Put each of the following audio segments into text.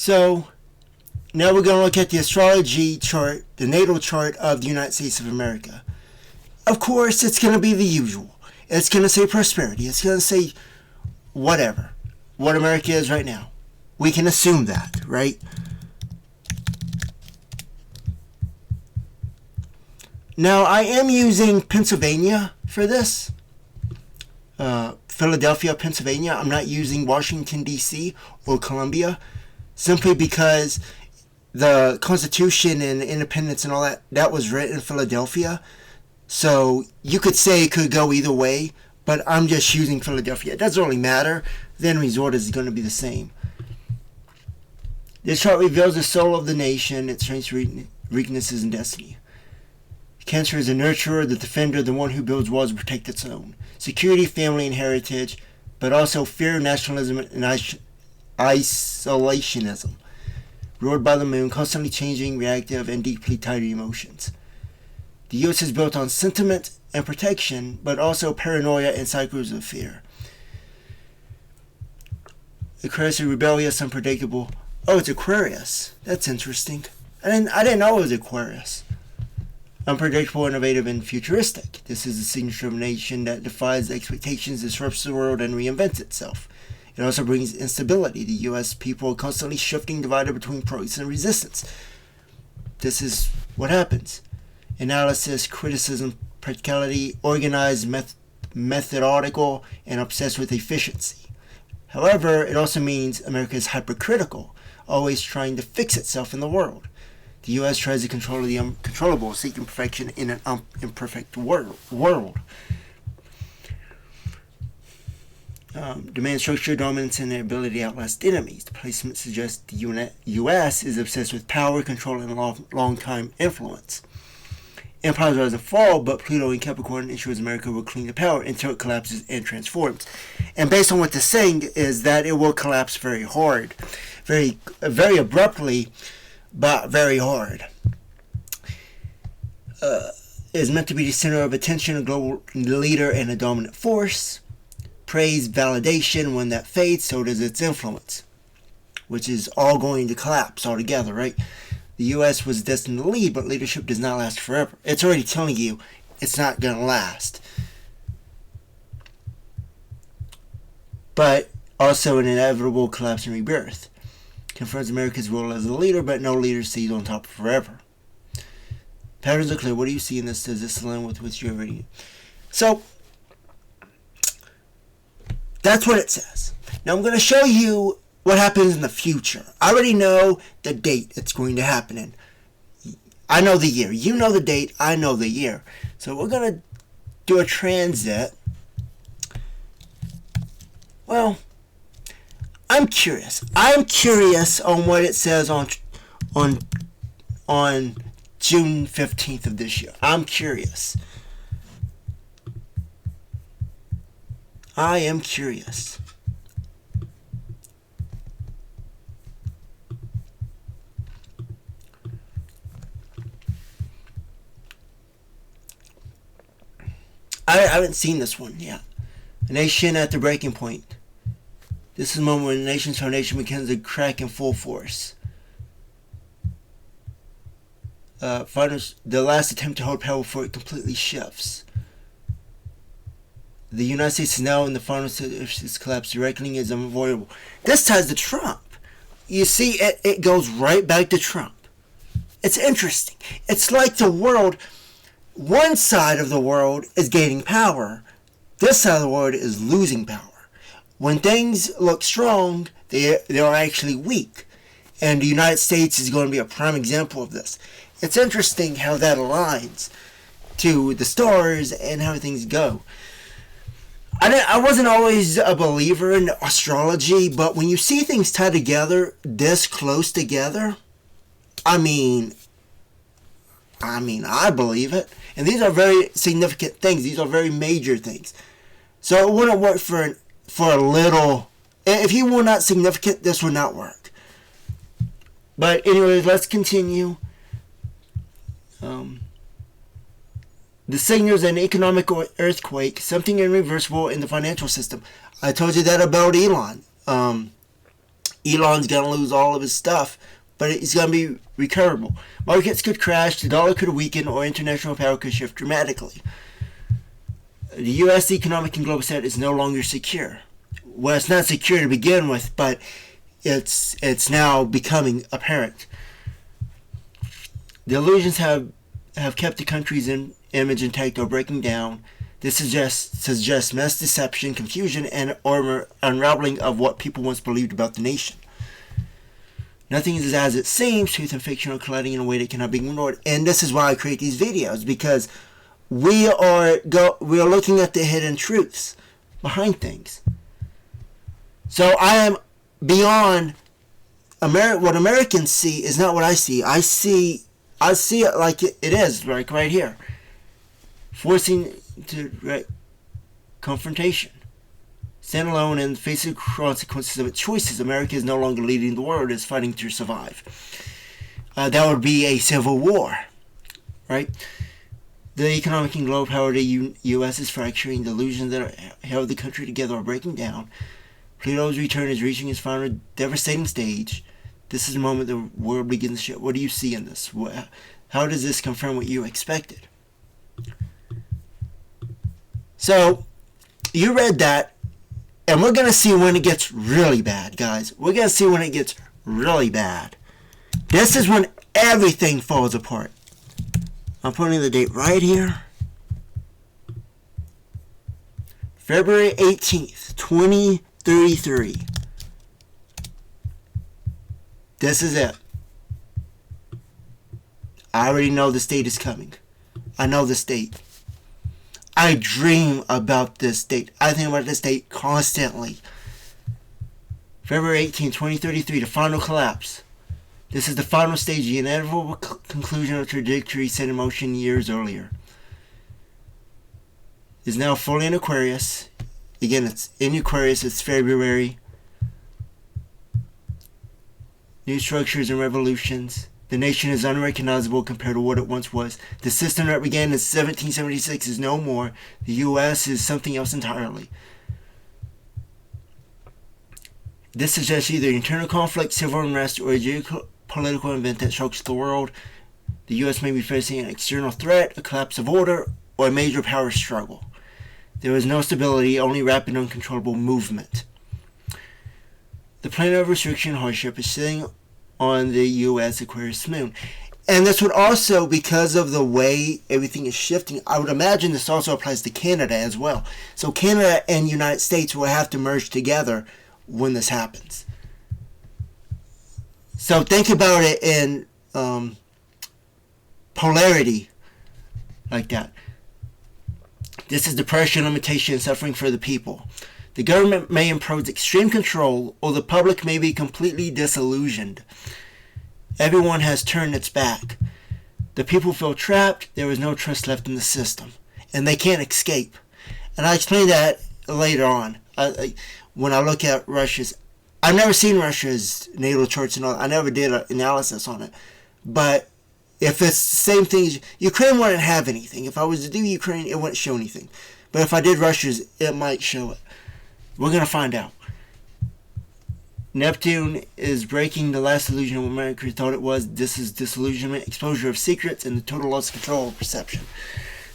So now we're going to look at the astrology chart, the natal chart of the United States of America. Of course, it's going to be the usual. It's going to say prosperity. It's going to say whatever. What America is right now. We can assume that, right? Now, I am using Pennsylvania for this. Philadelphia, Pennsylvania. I'm not using Washington, D.C. or Columbia. Simply because the Constitution and independence and all that was written in Philadelphia. So you could say it could go either way, but I'm just using Philadelphia. It doesn't really matter. The end result is going to be the same. This chart reveals the soul of the nation, its strengths, weaknesses, and destiny. Cancer is a nurturer, the defender, the one who builds walls to protect its own. Security, family, and heritage, but also fear, nationalism, and isolationism. Ruled by the moon, constantly changing, reactive, and deeply tied to emotions. The U.S. is built on sentiment and protection, but also paranoia and cycles of fear. Aquarius is rebellious, unpredictable. Oh, it's Aquarius. That's interesting. I didn't know it was Aquarius. Unpredictable, innovative, and futuristic. This is the signature of a nation that defies expectations, disrupts the world, and reinvents itself. It also brings instability. The U.S. people are constantly shifting, divided between progress and resistance. This is what happens. Analysis, criticism, practicality, organized, methodical, and obsessed with efficiency. However, it also means America is hypercritical, always trying to fix itself in the world. The U.S. tries to control the uncontrollable, seeking perfection in an imperfect world. Demand structure, dominance, and the ability to outlast enemies. The placement suggests the U.S. is obsessed with power, control, and long-time influence. Empires rise and fall, but Pluto in Capricorn ensures America will cling to power until it collapses and transforms. And based on what they're saying is that it will collapse very hard, very abruptly, but very hard. It is meant to be the center of attention, a global leader, and a dominant force. Praise, validation, when that fades, so does its influence, which is all going to collapse altogether, right? The U.S. was destined to lead, but leadership does not last forever. It's already telling you it's not going to last. But also an inevitable collapse and rebirth. Confirms America's role as a leader, but no leader stays on top forever. Patterns are clear. What do you see in this? Does this align with what you already... So, that's what it says. Now I'm going to show you what happens in the future. I already know the date it's going to happen in. I know the year. You know the date. I know the year. So we're going to do a transit. Well, I'm curious. I'm curious on what it says on June 15th of this year. I'm curious. I am curious. I haven't seen this one yet. A nation at the breaking point. This is the moment when the nation's foundation begins to crack in full force. The last attempt to hold power before it completely shifts. The United States is now in the final stage of its collapse. The reckoning is unavoidable. This ties to Trump. You see, it goes right back to Trump. It's interesting. It's like the world, one side of the world is gaining power. This side of the world is losing power. When things look strong, they are actually weak. And the United States is going to be a prime example of this. It's interesting how that aligns to the stars and how things go. I wasn't always a believer in astrology, but when you see things tied together, this close together, I believe it. And these are very significant things. These are very major things. So it wouldn't work for a little. If you were not significant, this would not work. But anyways, let's continue. The signals an economic earthquake, something irreversible in the financial system. I told you that about Elon. Elon's going to lose all of his stuff, but it's going to be recoverable. Markets could crash, the dollar could weaken, or international power could shift dramatically. The U.S. economic and global set is no longer secure. Well, it's not secure to begin with, but it's now becoming apparent. The illusions have kept the country's image intact or breaking down. This suggests mass deception, confusion, and or unraveling of what people once believed about the nation. Nothing is as it seems. Truth and fiction are colliding in a way that cannot be ignored. And this is why I create these videos, because we are looking at the hidden truths behind things. So I am beyond what Americans see is not what I see. I see it like it is, like right here, forcing to confrontation. Stand alone and face the consequences of its choices. America is no longer leading the world; it's fighting to survive. That would be a civil war, right? The economic and global power of the U.S. is fracturing. The illusions that held the country together are breaking down. Pluto's return is reaching its final devastating stage. This is the moment the world begins to shift. What do you see in this? How does this confirm what you expected? So, you read that, and we're going to see when it gets really bad, guys. We're going to see when it gets really bad. This is when everything falls apart. I'm putting the date right here. February 18th, 2033. This is it. I already know this date is coming. I know this date. I dream about this date. I think about this date constantly. February 18, 2033, the final collapse. This is the final stage, the inevitable conclusion of a trajectory set in motion years earlier. Is now fully in Aquarius. Again, it's in Aquarius, it's February. New structures and revolutions. The nation is unrecognizable compared to what it once was. The system that began in 1776 is no more. The U.S. is something else entirely. This suggests either internal conflict, civil unrest, or a geopolitical event that shocks the world. The U.S. may be facing an external threat, a collapse of order, or a major power struggle. There is no stability, only rapid, uncontrollable movement. The planet of restriction and hardship is sitting on the U.S. Aquarius moon. And this would also, because of the way everything is shifting, I would imagine this also applies to Canada as well. So Canada and United States will have to merge together when this happens. So think about it in polarity like that. This is depression, limitation, and suffering for the people. The government may impose extreme control, or the public may be completely disillusioned. Everyone has turned its back. The people feel trapped. There is no trust left in the system, and they can't escape. And I explain that later on. When I look at Russia's, I've never seen Russia's natal charts and all. I never did an analysis on it. But if it's the same thing as Ukraine, wouldn't have anything. If I was to do Ukraine, it wouldn't show anything. But if I did Russia's, it might show it. We're going to find out. Neptune is breaking the last illusion of what America thought it was. This is disillusionment, exposure of secrets, and the total loss of control of perception.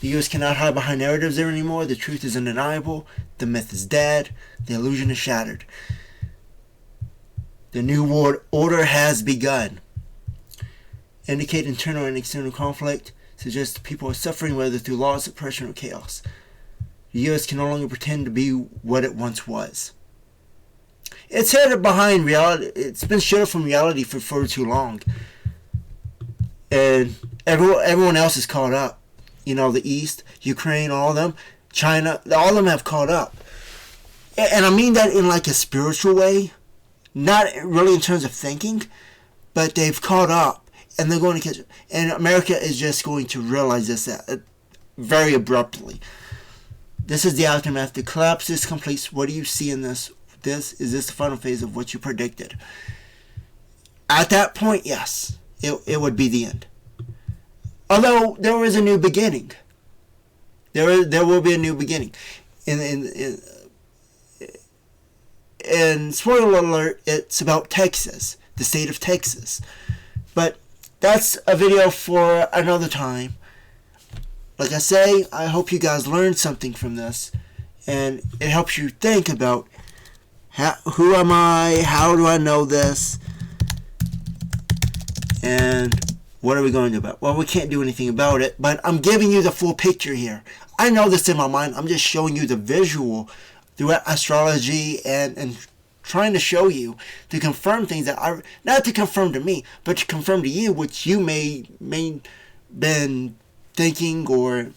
The U.S. cannot hide behind narratives there anymore. The truth is undeniable. The myth is dead. The illusion is shattered. The new world order has begun. Indicate internal and external conflict. Suggest people are suffering whether through loss, oppression, or chaos. The U.S. can no longer pretend to be what it once was. It's hidden behind reality. It's been shielded from reality for far too long. And everyone else is caught up. You know, the East, Ukraine, all of them, China, all of them have caught up. And I mean that in like a spiritual way. Not really in terms of thinking, but they've caught up. And they're going to catch up. And America is just going to realize this very abruptly. This is the aftermath. The collapse is complete. What do you see in this? Is this the final phase of what you predicted? At that point, yes, it would be the end. Although there is a new beginning. There will be a new beginning. and spoiler alert, it's about Texas, the state of Texas. But that's a video for another time. Like I say, I hope you guys learned something from this, and it helps you think about who am I, how do I know this, and what are we going to do about it? Well, we can't do anything about it, but I'm giving you the full picture here. I know this in my mind. I'm just showing you the visual through astrology and trying to show you, to confirm things that not to confirm to me, but to confirm to you, which you may been thinking or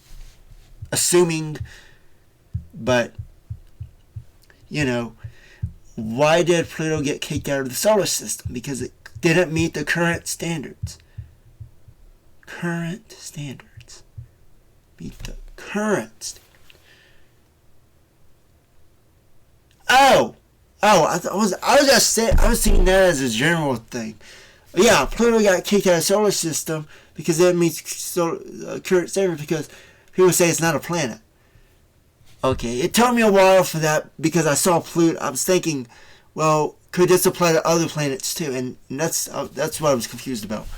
assuming. But, why did Pluto get kicked out of the solar system? Because it didn't meet the current standards. Current standards. Meet the current standards. I was thinking that as a general thing. Yeah, Pluto got kicked out of the solar system because it meets current standards, because people say it's not a planet. Okay, it took me a while for that, because I saw Pluto. I was thinking, well, could this apply to other planets too? And that's what I was confused about.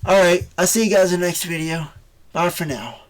Alright, I'll see you guys in the next video. Bye for now.